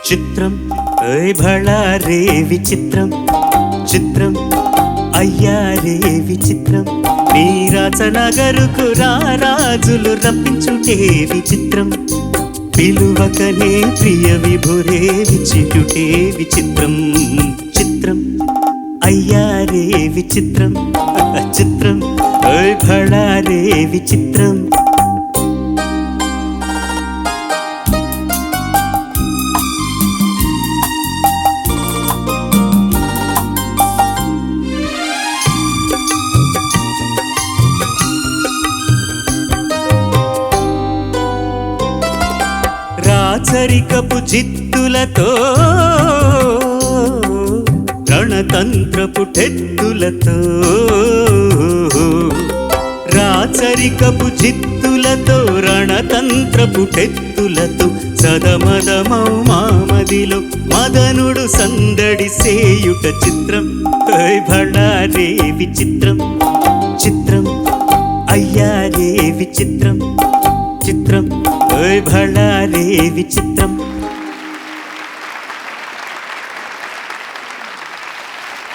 చిత్రం ఓయ్ భళా రే విచిత్రం చిత్రం అయ్యా రే విచిత్రం నీ రాచనగరుకు రారాజులు రప్పించుటే విచిత్రం పిలువకనే ప్రియ విభురే విచిటుటే విచిత్రం చిత్రం అయ్యా రే విచిత్రం చిత్రం ఓయ్ భళా రే విచిత్రం రాచరికపు జిత్తులతో రణతంత్రపు టెత్తులతో రాచరికపు జిత్తులతో రణతంత్రపు టెత్తులతో సదమదమౌ మామదిలో మదనుడు సందడి సేయుట చిత్రం ఓయ్ భళా రే విచిత్రం చిత్రం అయ్యా రే విచిత్రం చిత్రం ఓయ్ భళా రే విచిత్రం